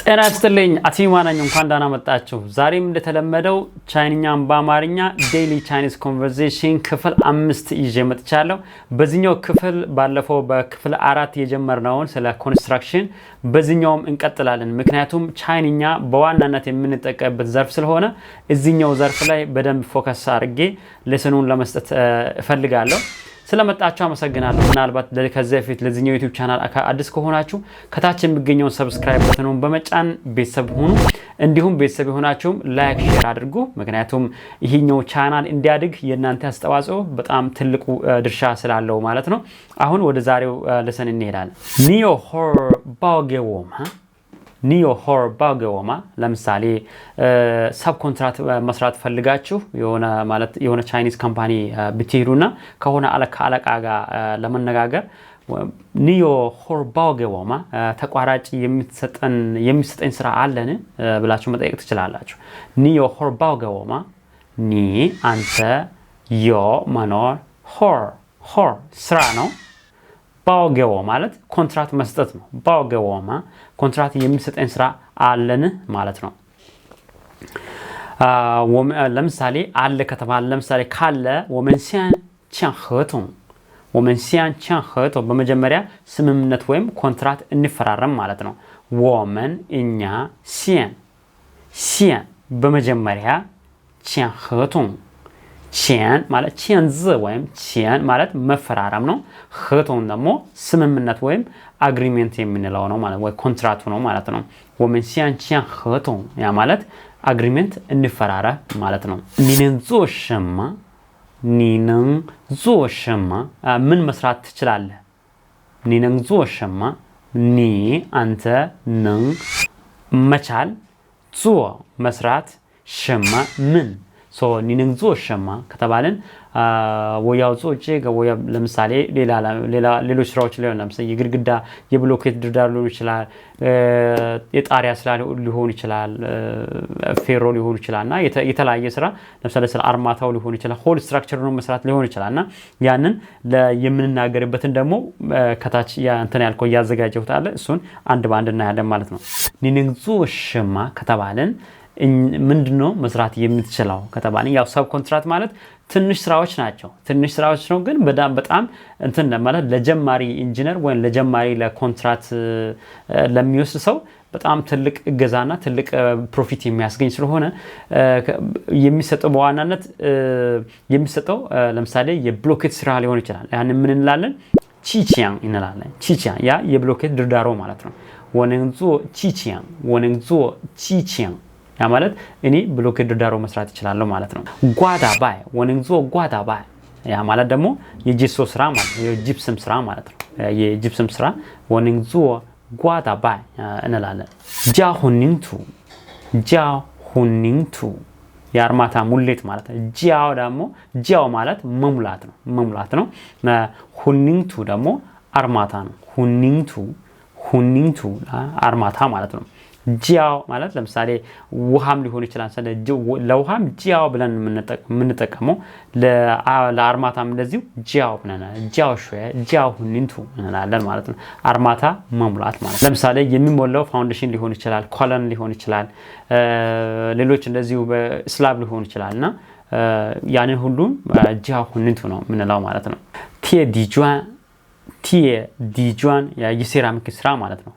ጤና ይስጥልኝ አትዊማ ነኝ እንኳን ደህና መጣችሁ ዛሬም እንደተለመደው ቻይንኛን በአማርኛ ዴይሊ ቻይኒዝ ኮንቨርሴሽን ክፍል 5 ይዤ መጥቻለሁ በዚህኛው ክፍል ባለፈው በክፍል 4 የጀመርነውን ስለ ኮንስትራክሽን በዚህኛውም እንቀጥላለን ምክንያቱም ቻይንኛ በዋናነት የምንጠቀምበት ዘርፍ ስለሆነ እዚህኛው ዘርፍ ላይ በደንብ ፎከስ አድርጌ ሌሰኑን ለመስጠት እፈልጋለሁ ስለመጣችሁ አመሰግናለሁ ምናልባት ከዚህ በፊት ለዚህኛው ዩቲዩብ ቻናል አዲስ ከሆናችሁ ከታች የሚገኘውን ሰብስክራይብ በተኑን በመጫን ቤተሰብ ሁኑ እንዲሁም ቤተሰብ ሆናችሁም ላይክ ሼር አድርጉ ምክንያቱም ይሄኛው ቻናል እንዲያድግ የእናንተ አስተዋጽኦ በጣም ትልቁ ድርሻ ስላለው ማለት ነው አሁን ወደ ዛሬው ለሰን እንሄዳለን ኒዮ ሆር ባውጌዎማ ኒዮ ሆር ባውጌዎማ ለምሳሌ ሰብ ኮንትራክት መስራት ፈልጋችሁ የሆነ ቻይኒዝ ካምፓኒ ብትሄዱና ከሆነ አለቃ ጋር ለመነጋገር ኒዮ ሆር ባውጌዎማ ተቋራጭ የሚሰጠኝ ስራ አለን ብላችሁ መጠየቅ ትችላላችሁ ኒዮ ሆር ባውጌዎማ ኒ አንተ ዮ መኖር ሆር ስራ ነው ባውጌዎ ማለት ኮንትራክት መስጠት ነው ባውጌዎማ ኮንትራክት የሚሰጠኝ ስራ አለን ማለት ነው ለምሳሌ አለ ከተባለ ለምሳሌ ካለ ወመንሲያን ቻን ኸቶ በመጀመሪያ ስምምነት ወይም ኮንትራክት እንፈራረም ማለት ነው ወመን እኛ ሲያን በመጀመሪያ ቻን ኸቶ ቻን ማለት ቻንዝ ወይም ቻን ማለት መፈራረም ነው ኸቶን ደግሞ ስምምነት ወይም አግሪመንት የምንለው ነው ማለት ወይ ኮንትራክት ነው ማለት ነው ወመንሲያን ቻን ኸቶ ያ ማለት አግሪመንት እንፈራረም ማለት ነው ኒነን ዞሸማ ምን መስራት ትችላለህ ኒነን ዞሸማ ኒ አንተ ነን መቻል ዞ መስራት ሸማ ምን ሶ ኒነን ዞሸማ ከተባለን ወያው ዞቼ ወያ ለምሳሌ ሌሎች ስራዎች ላይ ለምሳሌ የግድግዳ የብሎኬት ድርዳር ሊሆን ይችላል የጣሪያ ስራ ሊሆን ይችላል ፌሮ ሊሆን ይችላልና የተለያየ ስራ ለምሳሌ ስለ አርማታው ሊሆን ይችላል ሆል ስትራክቸር ነው መስራት ሊሆን ይችላልና ያንን የምንናገርበትን ደግሞ ከታች እንትን ያልከው ያዘጋጀሁት አለ እሱን አንድ ባንድ እናያለን ማለት ነው ኒነን ዞሸማ ከተባለን ምንድነው መስራት የምትችለው ከተባለን ያው ሰብ ኮንትራክት ማለት ትንሽ ስራዎች ነው ግን በጣም እንትን ማለት ለጀማሪ ኢንጂነር ወይ ለጀማሪ ለኮንትራክት ለሚወስድ ሰው በጣም ትልቅ እገዛና ትልቅ ፕሮፊት የሚያስገኝ ስለሆነ የሚሰጠው በዋናነት የሚሰጠው ለምሳሌ የብሎኬት ስራ ሊሆን ይችላል ያን ምን እንላለን ቺቺያን እንላለን ቺቺያን ያ የብሎኬት ድርዳሮ ማለት ነው ወነንዞ ቺቺያን ያ ማለት እኔ ብሎኬት ድርዳሮ መስራት ይችላል ማለት ነው ጓዳባይ ወንንዞ ጓዳባይ ያ ማለት ደግሞ የጂፕሰም ስራ ማለት ነው የጂፕሰም ስራ ማለት ነው የጂፕሰም ስራ ወንንዞ ጓዳባይ እንላለን ጃሁኒንቱ የአርማታ ሙሌት ማለት ነው ጃው ማለት መሙላት ነው ሁኒንቱ ደግሞ አርማታ ነው ሁኒንቱ አርማታ ማለት ነው ጂያው ማለት ለምሳሌ ውሃም ሊሆን ይችላል ለውሃም ጂያው ብለን የምንጠቀመው ለአርማታም እንደዚሁ ጂያው ብለን ጂያው ሁኒንቱ እንላለን ማለት ነው አርማታ መሙላት ማለት ለምሳሌ የሚሞላው ፋውንዴሽን ሊሆን ይችላል ኮለን ሊሆን ይችላል ሌሎች እንደዚሁ በስላብ ሊሆን ይችላልና ያንን ሁሉ ጂያው ሁኒንቱ ነው ምንለው ማለት ነው ዲጇን የሴራሚክ ስራ ማለት ነው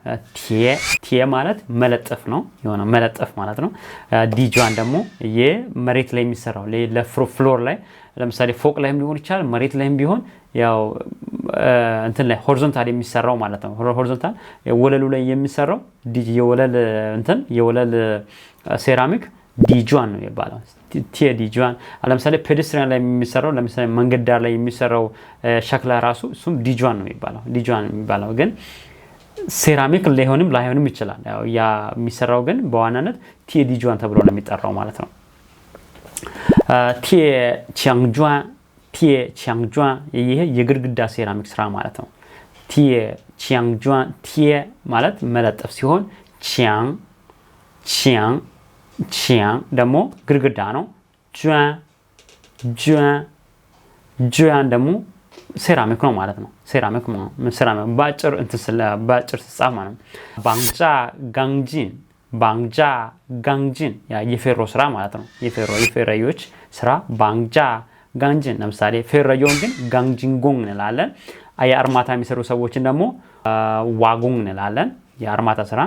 ቲየ ማለት መለጠፍ ነው የሆነ መለጠፍ ማለት ነው ዲጇን ደግሞ የመሬት ላይ የሚሰራው ለፍሎር ላይ ለምሳሌ ፎቅ ላይም ሊሆን ይችላል መሬት ላይም ቢሆን ያው እንትን ላይ ሆሪዞንታል የሚሰራው ማለት ነው ሆሪዞንታል ወለሉ ላይ የሚሰራው የወለል ሴራሚክ ዲጇን ነው የሚባለው ዲጇን ለምሳሌ ፔደስትሪያን ላይ የሚሰራው ለምሳሌ መንገድ ዳር ላይ የሚሰራው ሸክላ ራሱ እሱም ዲጇን ነው የሚባለው ግን ሴራሚክ ላይሆንም ይችላል ያው ያ የሚሰራው ግን በዋናነት ዲጇን ተብሎ ነው የሚጠራው ማለት ነው ቺያንግጇን ይሄ የግድግዳ ሴራሚክ ስራ ማለት ነው ቺያንግጇን ማለት መለጠፍ ሲሆን ቺያን ደግሞ ግድግዳ ነው ጁያን ደግሞ ሴራሚክ ነው ማለት ነው ሴራሚክ ባጭር ጻፍ ማለት ነው ባንጃ ጋንጂን ባንጃ ጋንጂን ያ የፌሮ ስራ ማለት ነው የፌረዮች ስራ ባንጃ ጋንጂን ለምሳሌ ፌረዮን ግን ጋንጂንጎን እንላለን የአርማታ የሚሰሩ ሰዎችን ደግሞ ዋጎን እንላለን የአርማታ ስራ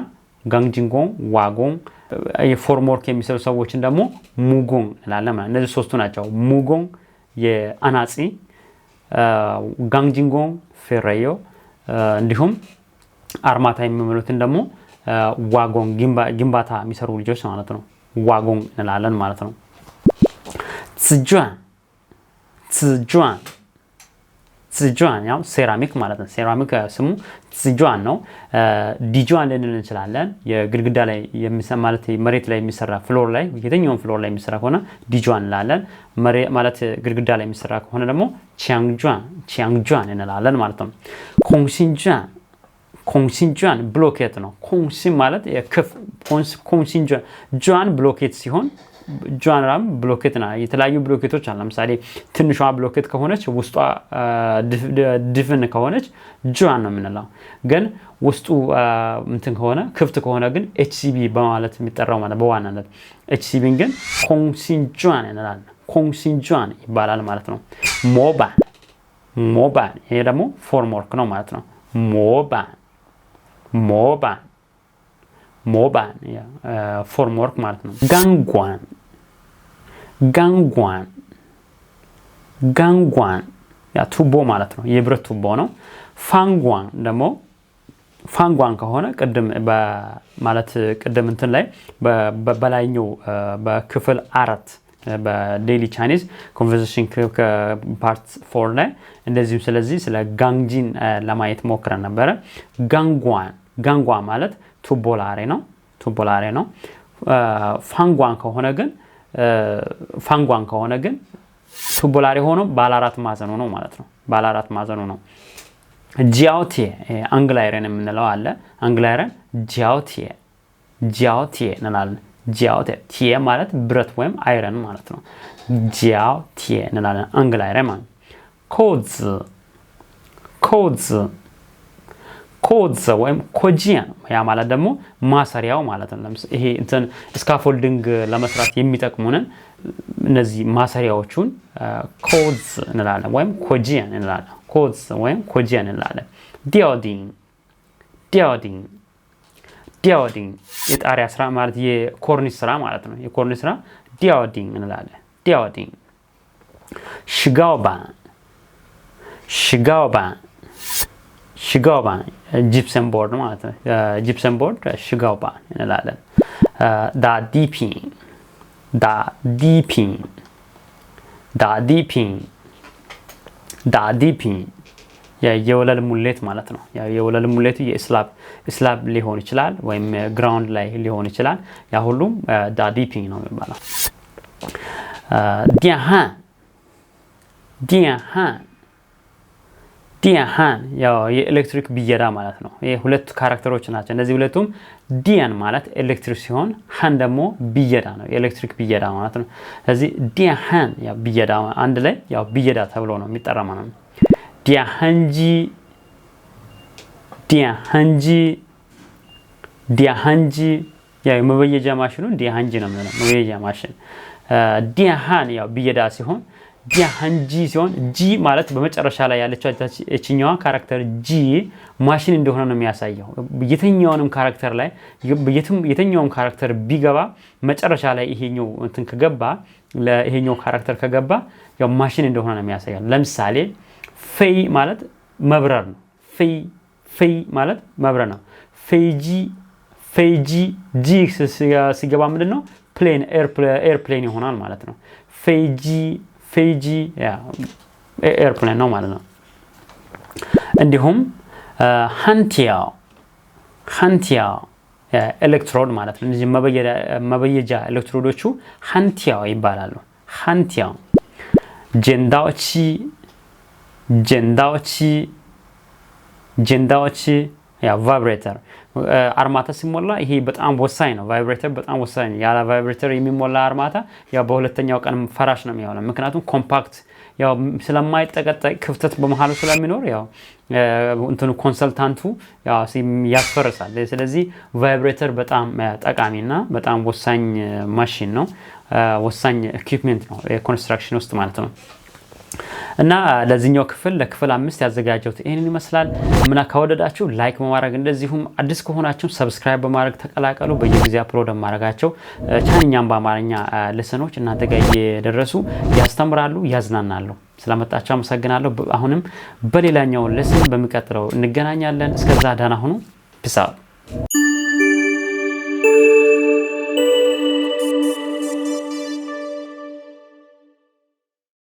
ጋንጂንጎን ዋጎን የፎርም ወርክ የሚሰሩ ሰዎችን ደግሞ ሙጎን እንላለን ማለት እነዚህ ሶስቱ ናቸው ሙጎን የአናጺ ጋንጂንጎን ፌረዮ እንዲሁም አርማታ የሚመሉትን ደግሞ ዋጎን ግንባታ የሚሰሩ ልጆች ማለት ነው ዋጎን እንላለን ማለት ነው ጽጇን ያው ሴራሚክ ማለት ነው ሴራሚክ ስሙ ጽጇን ነው ዲጇን ልንል እንችላለን የግድግዳ ላይ የሚሰራ ማለት መሬት ላይ የሚሰራ ፍሎር ላይ የትኛውም ፍሎር ላይ የሚሰራ ከሆነ ዲጇን እንላለን ማለት ግድግዳ ላይ የሚሰራ ከሆነ ደግሞ ቺያንግጇን እንላለን ማለት ነው ኮንሲንጇን ብሎኬት ነው ኮንሲን ማለት የክፍ ኮንሲንጇን ጇን ብሎኬት ሲሆን ጇንራም ብሎኬት ነው የተለያዩ ብሎኬቶች አሉ ለምሳሌ ትንሿ ብሎኬት ከሆነች ውስጧ ድፍን ከሆነች ጇን ነው የምንለው ግን ውስጡ እንትን ከሆነ ክፍት ከሆነ ግን ኤችሲቢ በማለት የሚጠራው ማለት በዋናነት ኤችሲቢን ግን ኮንሲንጇን እንላለን ኮንሲንጇን ይባላል ማለት ነው ሞባን ይሄ ደግሞ ፎርም ወርክ ነው ማለት ነው ሞባን ያ ፎርም ወርክ ማለት ነው ጋንጓን ያ ቱቦ ማለት ነው የብረት ቱቦ ነው ፋንጓን ደግሞ ፋንጓን ከሆነ ማለት ቅድም እንትን ላይ በላይኛው በክፍል 4 በዴይሊ ቻይኒዝ ኮንቨርሴሽን ፓርት 4 ላይ እንደዚህ ስለዚህ ስለ ጋንጂን ለማየት ሞክረን ነበር ጋንጓን ማለት ቱቦላሬ ነው ፋንጓን ከሆነ ግን ቱቦላሬ ሆኖ ባለ አራት ማዕዘኑ ነው ማለት ነው ባለ አራት ማዕዘኑ ነው ጂያውቴ አንግላይረን የምንለው አለ አንግላይረን ጂያውቴ እንላለን ጂያውቴ ቲየ ማለት ብረት ወይም አይረን ማለት ነው ጂያውቴ እንላለን አንግላይረን ማለት ኮድዝ ወይም ኮጂያን ያ ማለት ደግሞ ማሰሪያው ማለት ነው ለምሳሌ ይሄ እንትን ስካፎልዲንግ ለመስራት የሚጠቅሙን እነዚህ ማሰሪያዎቹን ኮድዝ እንላለን ወይም ኮጂያን እንላለን ኮድዝ ወይም ኮጂያን እንላለን ዲያውዲንግ የጣሪያ ስራ ማለት የኮርኒስ ስራ ማለት ነው የኮርኒስ ስራ ዲያውዲንግ እንላለን ዲያውዲንግ ሽጋውባን ጂፕሰም ቦርድ ማለት ነው ጂፕሰም ቦርድ ሽጋውባን እንላለን ዳዲፒን የወለል ሙሌት ማለት ነው የወለል ሙሌቱ የስላብ ሊሆን ይችላል ወይም ግራውንድ ላይ ሊሆን ይችላል ያ ሁሉም ዳዲፒን ነው የሚባለው ዲያን ያው የኤሌክትሪክ ቢየዳ ማለት ነው ይሄ ሁለት ካራክተሮች ናቸው እነዚህ ሁለቱም ዲያን ማለት ኤሌክትሪክ ሲሆን ሃን ደግሞ ቢየዳ ነው የኤሌክትሪክ ቢየዳ ማለት ነው ስለዚህ ዲያን ያው ቢየዳ አንድ ላይ ያው ቢየዳ ተብሎ ነው የሚጠራ ማለት ነው ዲያንጂ ያው መበየጃ ማሽኑ ዲያንጂ ነው ማለት ነው መበየጃ ማሽን ዲያን ያው ቢየዳ ሲሆን ዲያንጂ ሲሆን ጂ ማለት በመጨረሻ ላይ ያለችው እቺኛዋ ካራክተር ጂ ማሽን እንደሆነ ነው የሚያሳየው የትኛውንም ካራክተር ላይ የትኛውም ካራክተር ቢገባ መጨረሻ ላይ ይሄኛው እንትን ከገባ ለይሄኛው ካራክተር ከገባ ያው ማሽን እንደሆነ ነው የሚያሳየው ለምሳሌ ፌይ ማለት መብረር ነው ፌይ ማለት መብረር ነው ፌጂ ጂ ሲገባ ምንድነው ፕሌን ኤርፕሌን ይሆናል ማለት ነው ፌጂ ያ ኤርፕሌን ነው ማለት ነው እንዲሁም ሃንቲያው ኤሌክትሮድ ማለት ነው እነዚህ መበየጃ ኤሌክትሮዶቹ ሃንቲያው ይባላሉ ሃንቲያው ጀንዳዎቺ ያ ቫይብሬተር አርማታ ሲሞላ ይሄ በጣም ወሳኝ ነው ቫይብሬተር በጣም ወሳኝ ያለ ቫይብሬተር የሚሞላ አርማታ ያ በሁለተኛው ቀን ፈራሽ ነው የሚሆነው ምክንያቱም ኮምፓክት ያው ስለማይጠቀጠቅ ክፍተት በመሃሉ ስለሚኖር ያው እንትኑ ኮንሰልታንቱ ያው ያስፈርሳል ስለዚህ ቫይብሬተር በጣም ጠቃሚና በጣም ወሳኝ ማሽን ነው ወሳኝ ኢኩዊፕመንት ነው የኮንስትራክሽን ውስጥ ማለት ነው እና ለዚህኛው ክፍል ለክፍል 5 ያዘጋጀሁት ይሄንን ይመስላል ምና ካወደዳችሁ ላይክ በማድረግ እንደዚሁም አዲስ ከሆናችሁ ሰብስክራይብ በማድረግ ተቀላቀሉ በየጊዜው አፕሎድ ማድረጋቸው ቻይኛም በአማርኛ ለሰኖች እናንተ ጋር እየደረሱ ያስተምራሉ ያዝናናሉ ስለመጣችሁ አመሰግናለሁ አሁንም በሌላኛው ለሰን በሚቀጥለው እንገናኛለን እስከዛ ዳና ሁኑ ፒስ አውት